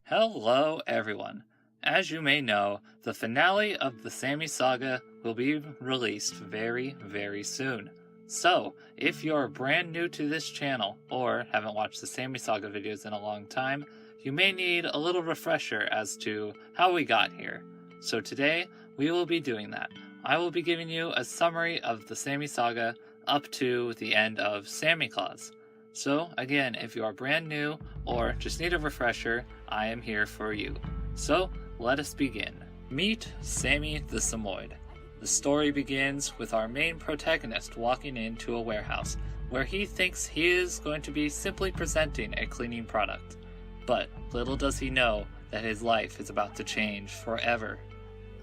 Hello everyone! As you may know, the finale of the Sammy Saga will be released very, very soon. So, if you're brand new to this channel, or haven't watched the Sammy Saga videos in a long time, you may need a little refresher as to how we got here. So today, we will be doing that. I will be giving you a summary of the Sammy Saga up to the end of Sammy Claus. So, again, if you are brand new, or just need a refresher, I am here for you. So, let us begin. Meet Sammy the Samoyed. The story begins with our main protagonist walking into a warehouse, where he thinks he is going to be simply presenting a cleaning product. But little does he know that his life is about to change forever.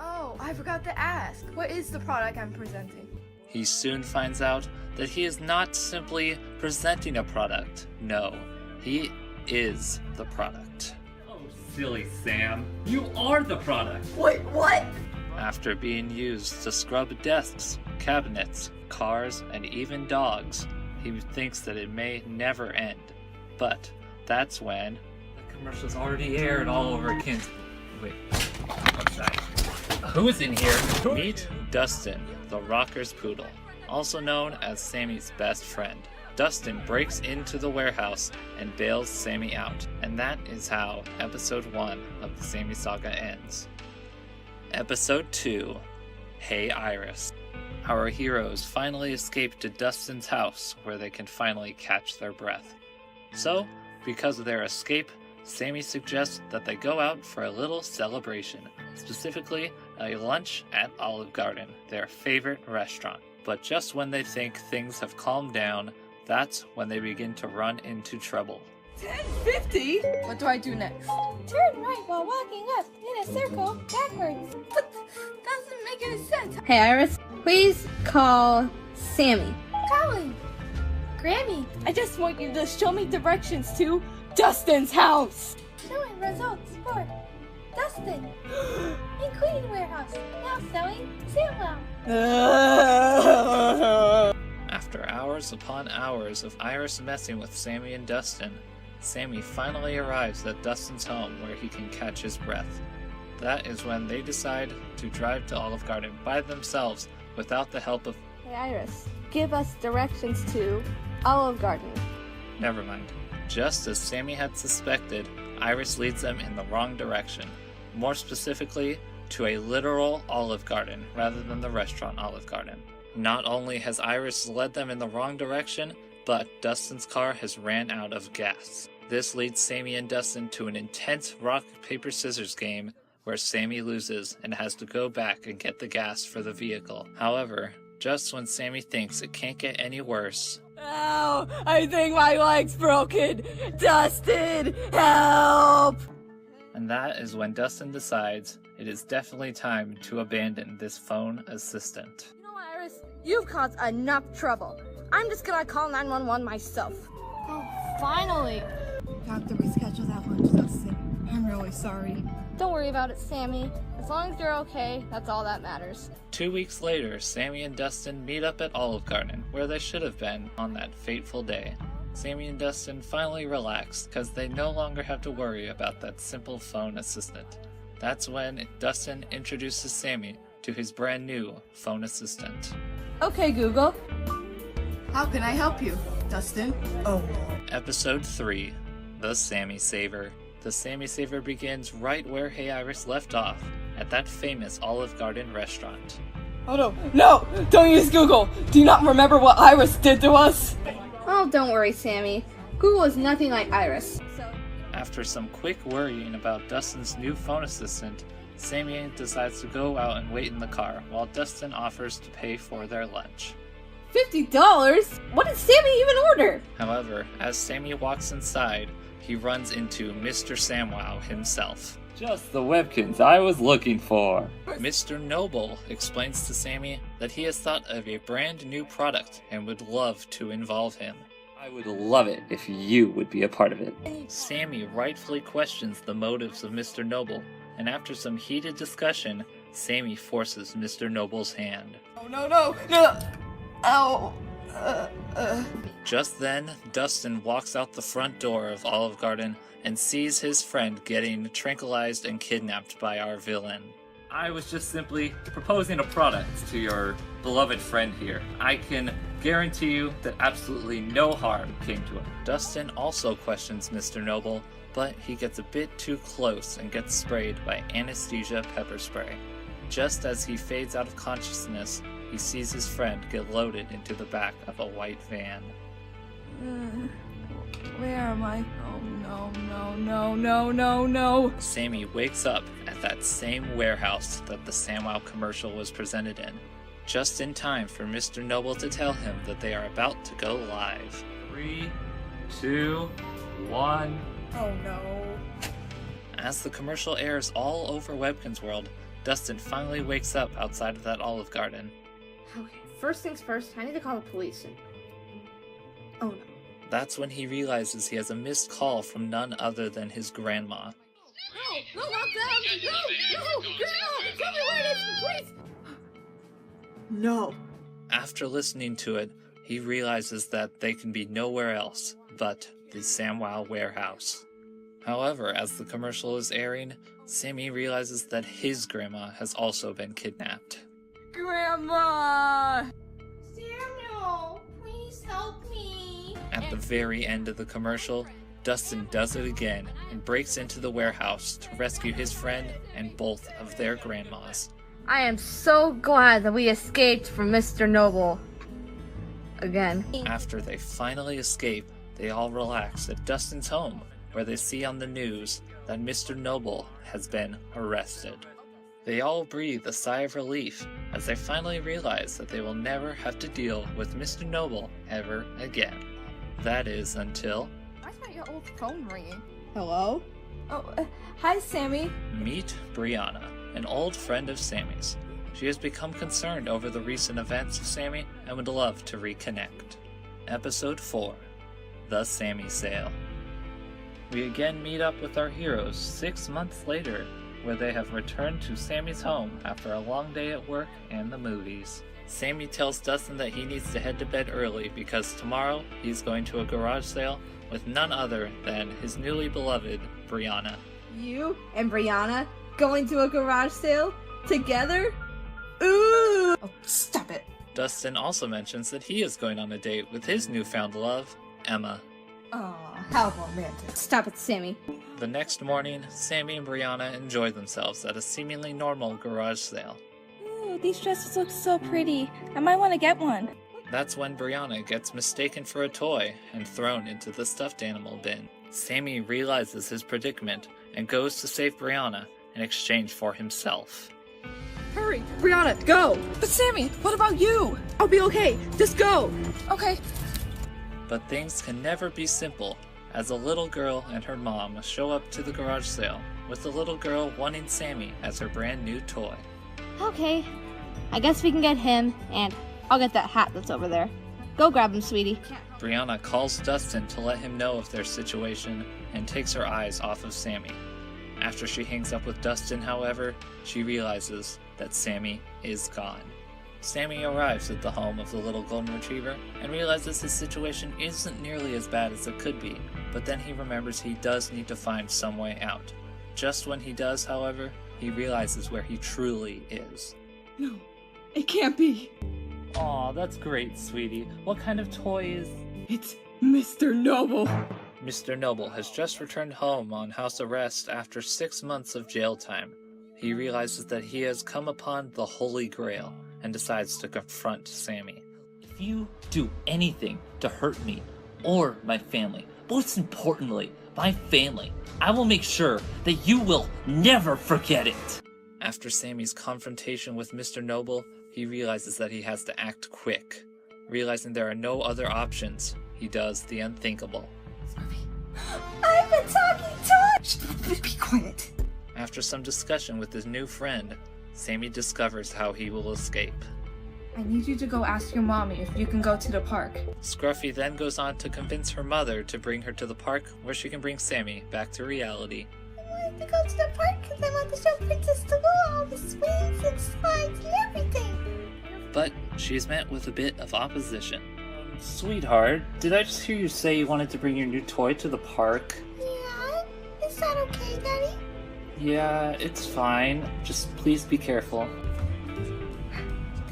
Oh, I forgot to ask. What is the product I'm presenting? He soon finds out that he is not simply presenting a product. No, he is the product. Oh, silly Sam. You are the product! Wait, what? After being used to scrub desks, cabinets, cars, and even dogs, he thinks that it may never end. But that's when the commercial's already aired all over Kansas. Wait, what's that? Who is in here? Meet Dustin, the Rocker's Poodle, also known as Sammy's best friend. Dustin breaks into the warehouse and bails Sammy out, and that is how Episode 1 of the Sammy Saga ends. Episode 2, Hey Iris. Our heroes finally escape to Dustin's house, where they can finally catch their breath. So, because of their escape, Sammy suggests that they go out for a little celebration, specifically a lunch at Olive Garden, their favorite restaurant. But just when they think things have calmed down, that's when they begin to run into trouble. 10:50? What do I do next? Turn right while walking up in a circle backwards. But doesn't make any sense. Hey Iris, please call Sammy. Colin. Grammy, I just want you to show me directions to Dustin's house. showing results for Dustin in cleaning warehouse. Now sewing Samwell. After hours upon hours of Iris messing with Sammy and Dustin, Sammy finally arrives at Dustin's home where he can catch his breath. That is when they decide to drive to Olive Garden by themselves without the help of... Hey Iris, give us directions to Olive Garden. Never mind. Just as Sammy had suspected, Iris leads them in the wrong direction. More specifically, to a literal Olive Garden rather than the restaurant Olive Garden. Not only has Iris led them in the wrong direction, but Dustin's car has ran out of gas. This leads Sammy and Dustin to an intense rock, paper, scissors game where Sammy loses and has to go back and get the gas for the vehicle. However, just when Sammy thinks it can't get any worse... Ow! I think my leg's broken! Dustin, help! And that is when Dustin decides it is definitely time to abandon this phone assistant. You know what, Iris? You've caused enough trouble. I'm just gonna call 911 myself. Oh, finally! I have to reschedule that lunch, Dustin. I'm really sorry. Don't worry about it, Sammy. As long as you're okay, that's all that matters. 2 weeks later, Sammy and Dustin meet up at Olive Garden, where they should have been on that fateful day. Sammy and Dustin finally relax, because they no longer have to worry about that simple phone assistant. That's when Dustin introduces Sammy to his brand new phone assistant. Okay, Google. How can I help you, Dustin? Oh. Episode 3, The Sammy Saver. The Sammy Saver begins right where Hey Iris left off, at that famous Olive Garden restaurant. Oh no, no! Don't use Google! Do you not remember what Iris did to us? Oh, don't worry, Sammy. Google is nothing like Iris. After some quick worrying about Dustin's new phone assistant, Sammy decides to go out and wait in the car, while Dustin offers to pay for their lunch. $50? What did Sammy even order? However, as Sammy walks inside, he runs into Mr. Samwow himself. Just the Webkins I was looking for. Mr. Noble explains to Sammy that he has thought of a brand new product and would love to involve him. I would love it if you would be a part of it. Sammy rightfully questions the motives of Mr. Noble, and after some heated discussion, Sammy forces Mr. Noble's hand. Oh no, no, no! Ow! Just then, Dustin walks out the front door of Olive Garden and sees his friend getting tranquilized and kidnapped by our villain. I was just simply proposing a product to your beloved friend here. I can guarantee you that absolutely no harm came to him. Dustin also questions Mr. Noble, but he gets a bit too close and gets sprayed by anesthesia pepper spray. Just as he fades out of consciousness, he sees his friend get loaded into the back of a white van. Where am I? Oh no. Sammy wakes up at that same warehouse that the SamWow commercial was presented in, just in time for Mr. Noble to tell him that they are about to go live. 3, 2, 1. Oh no. As the commercial airs all over Webkinz World, Dustin finally wakes up outside of that Olive Garden. Okay, first things first, I need to call the police. Oh no. That's when he realizes he has a missed call from none other than his grandma. No, not them! No! Grandma! Tell me where it is, please! No. After listening to it, he realizes that they can be nowhere else but the SamWow warehouse. However, as the commercial is airing, Sammy realizes that his grandma has also been kidnapped. Grandma! Samuel, please help me! At the very end of the commercial, Dustin does it again and breaks into the warehouse to rescue his friend and both of their grandmas. I am so glad that we escaped from Mr. Noble. Again. After they finally escape, they all relax at Dustin's home, where they see on the news that Mr. Noble has been arrested. They all breathe a sigh of relief as they finally realize that they will never have to deal with Mr. Noble ever again. That is until... Why's my old phone ringing? Hello? Oh, hi, Sammy. Meet Brianna, an old friend of Sammy's. She has become concerned over the recent events of Sammy and would love to reconnect. Episode 4, The Sammy Sale. We again meet up with our heroes 6 months later, where they have returned to Sammy's home after a long day at work and the movies. Sammy tells Dustin that he needs to head to bed early because tomorrow he's going to a garage sale with none other than his newly beloved Brianna. You and Brianna going to a garage sale? Together? Ooh! Oh, stop it. Dustin also mentions that he is going on a date with his newfound love, Emma. Aw, how romantic. Stop it, Sammy. The next morning, Sammy and Brianna enjoy themselves at a seemingly normal garage sale. Ooh, these dresses look so pretty. I might want to get one. That's when Brianna gets mistaken for a toy and thrown into the stuffed animal bin. Sammy realizes his predicament and goes to save Brianna in exchange for himself. Hurry, Brianna, go! But Sammy, what about you? I'll be okay, just go! Okay. But things can never be simple, as a little girl and her mom show up to the garage sale, with the little girl wanting Sammy as her brand new toy. Okay, I guess we can get him, and I'll get that hat that's over there. Go grab him, sweetie. Brianna calls Dustin to let him know of their situation and takes her eyes off of Sammy. After she hangs up with Dustin, however, she realizes that Sammy is gone. Sammy arrives at the home of the little golden retriever and realizes his situation isn't nearly as bad as it could be, but then he remembers he does need to find some way out. Just when he does, however, he realizes where he truly is. No, it can't be. Aw, that's great, sweetie. What kind of toy is... It's Mr. Noble. Mr. Noble has just returned home on house arrest after 6 months of jail time. He realizes that he has come upon the Holy Grail and decides to confront Sammy. If you do anything to hurt me or my family, most importantly, my family, I will make sure that you will never forget it. After Sammy's confrontation with Mr. Noble, he realizes that he has to act quick. Realizing there are no other options, he does the unthinkable. I've been talking to her! Be quiet. After some discussion with his new friend, Sammy discovers how he will escape. I need you to go ask your mommy if you can go to the park. Scruffy then goes on to convince her mother to bring her to the park where she can bring Sammy back to reality. I want to go to the park because I want to show Princess Tallulah all the swings and slides and everything. But she's met with a bit of opposition. Sweetheart, did I just hear you say you wanted to bring your new toy to the park? Yeah, Is that okay, Daddy? Yeah, it's fine. Just please be careful.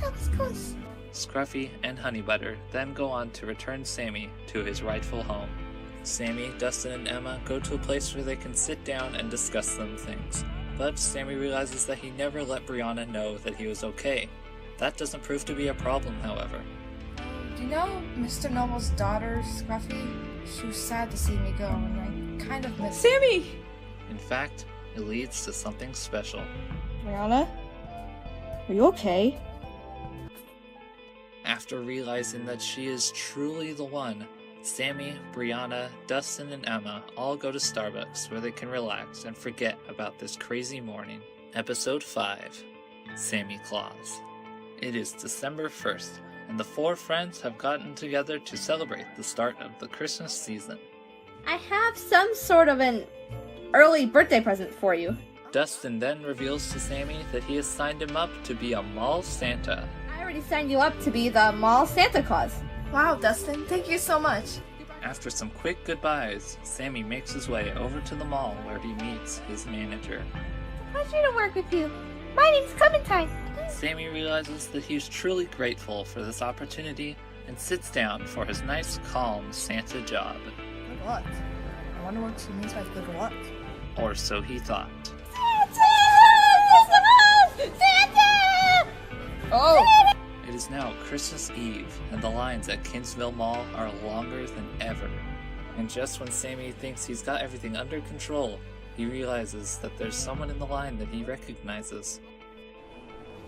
That was close. Scruffy and Honeybutter then go on to return Sammy to his rightful home. Sammy, Dustin, and Emma go to a place where they can sit down and discuss some things. But Sammy realizes that he never let Brianna know that he was okay. That doesn't prove to be a problem, however. Do you know Mr. Noble's daughter, Scruffy? She was sad to see me go, and I kind of miss her. Sammy! In fact, it leads to something special. Brianna? Are you okay? After realizing that she is truly the one, Sammy, Brianna, Dustin, and Emma all go to Starbucks where they can relax and forget about this crazy morning. Episode 5, Sammy Claus. It is December 1st, and the 4 friends have gotten together to celebrate the start of the Christmas season. I have some sort of an early birthday present for you. Dustin then reveals to Sammy that he has signed him up to be a mall Santa. I already signed you up to be the mall Santa Claus. Wow, Dustin, thank you so much. After some quick goodbyes, Sammy makes his way over to the mall where he meets his manager. Pleasure to work with you. My name's Clementine. Sammy realizes that he's truly grateful for this opportunity and sits down for his nice, calm Santa job. Good luck. I wonder what she means by good luck. Or so he thought. Santa! Oh! It is now Christmas Eve, and the lines at Kingsville Mall are longer than ever. And just when Sammy thinks he's got everything under control, he realizes that there's someone in the line that he recognizes.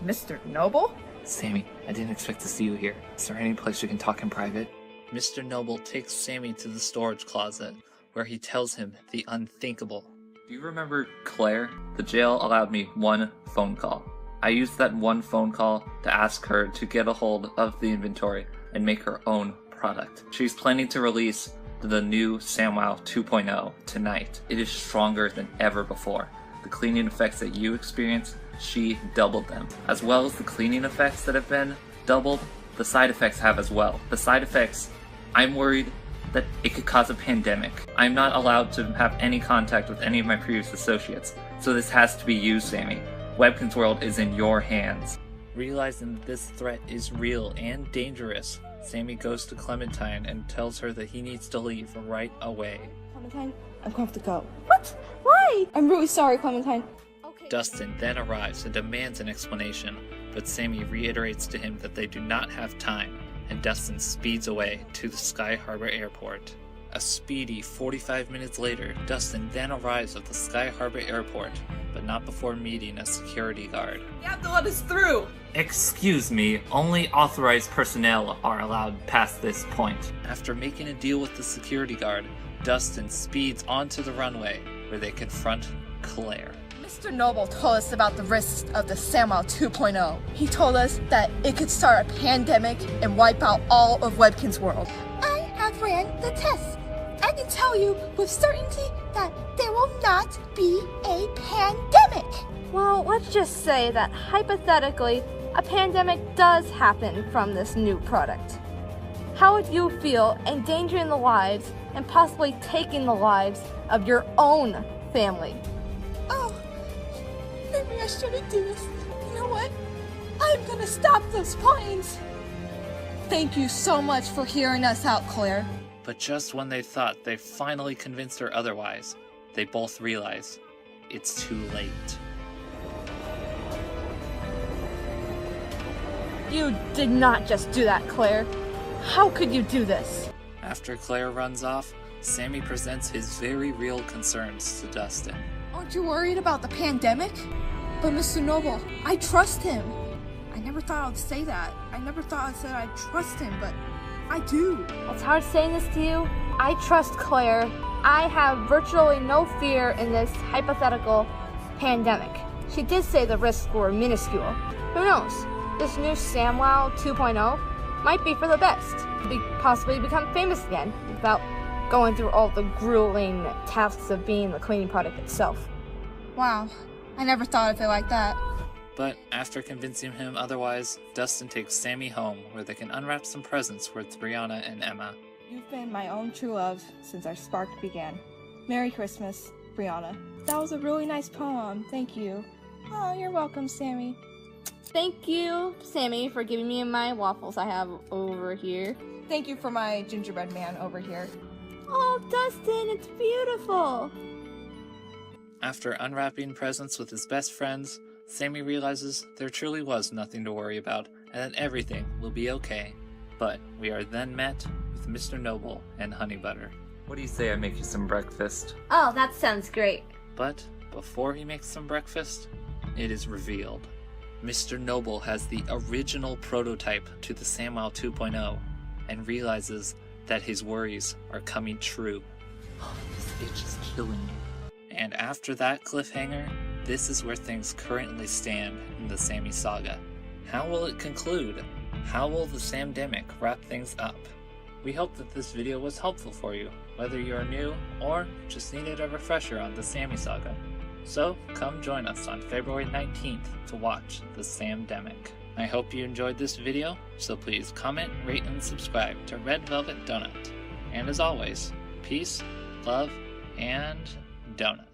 Mr. Noble? Sammy, I didn't expect to see you here. Is there any place we can talk in private? Mr. Noble takes Sammy to the storage closet, where he tells him the unthinkable. Do you remember Claire? The jail allowed me one phone call. I used that one phone call to ask her to get a hold of the inventory and make her own product. She's planning to release the new SamWow 2.0 tonight. It is stronger than ever before. The cleaning effects that you experience, she doubled them. As well as the cleaning effects that have been doubled, the side effects have as well. The side effects, I'm worried that it could cause a pandemic. I'm not allowed to have any contact with any of my previous associates, so this has to be you, Sammy. Webkin's world is in your hands. Realizing that this threat is real and dangerous, Sammy goes to Clementine and tells her that he needs to leave right away. Clementine, I'm going to have to go. What? Why? I'm really sorry, Clementine. Okay. Dustin then arrives and demands an explanation, but Sammy reiterates to him that they do not have time, and Dustin speeds away to the Sky Harbor Airport. A speedy 45 minutes later, Dustin then arrives at the Sky Harbor Airport, but not before meeting a security guard. You have to let us through! Excuse me, only authorized personnel are allowed past this point. After making a deal with the security guard, Dustin speeds onto the runway, where they confront Claire. Mr. Noble told us about the risks of the SamWow 2.0. He told us that it could start a pandemic and wipe out all of Webkin's world. I have ran the tests. I can tell you with certainty that there will not be a pandemic. Well, let's just say that hypothetically, a pandemic does happen from this new product. How would you feel endangering the lives and possibly taking the lives of your own family? Oh, maybe I shouldn't do this. You know what? I'm gonna stop those planes. Thank you so much for hearing us out, Claire. But just when they thought they finally convinced her otherwise, they both realize it's too late. You did not just do that, Claire. How could you do this? After Claire runs off, Sammy presents his very real concerns to Dustin. Aren't you worried about the pandemic? But Mr. Noble, I trust him. I never thought I'd say that. I never thought I'd say I'd trust him, but I do. It's hard saying this to you. I trust Claire. I have virtually no fear in this hypothetical pandemic. She did say the risks were minuscule. Who knows? This new SamWow 2.0 might be for the best. Possibly become famous again without going through all the grueling tasks of being the cleaning product itself. Wow, I never thought of it like that. But after convincing him otherwise, Dustin takes Sammy home where they can unwrap some presents with Brianna and Emma. You've been my own true love since our spark began. Merry Christmas Brianna. That was a really nice poem. Thank you. Oh, you're welcome, Sammy. Thank you, Sammy, for giving me my waffles I have over here. Thank you for my gingerbread man over here. Oh, Dustin, it's beautiful. After unwrapping presents with his best friends, Sammy realizes there truly was nothing to worry about and that everything will be okay. But we are then met with Mr. Noble and Honey Butter. What do you say I make you some breakfast? Oh, that sounds great. But before he makes some breakfast, it is revealed. Mr. Noble has the original prototype to the SamWow 2.0 and realizes that his worries are coming true. This itch is killing me. And after that cliffhanger, this is where things currently stand in the Sammy Saga. How will it conclude? How will the Samdemic wrap things up? We hope that this video was helpful for you, whether you are new or just needed a refresher on the Sammy Saga. So come join us on February 19th to watch the Samdemic. I hope you enjoyed this video, so please comment, rate, and subscribe to Red Velvet Donut. And as always, peace, love, and donut.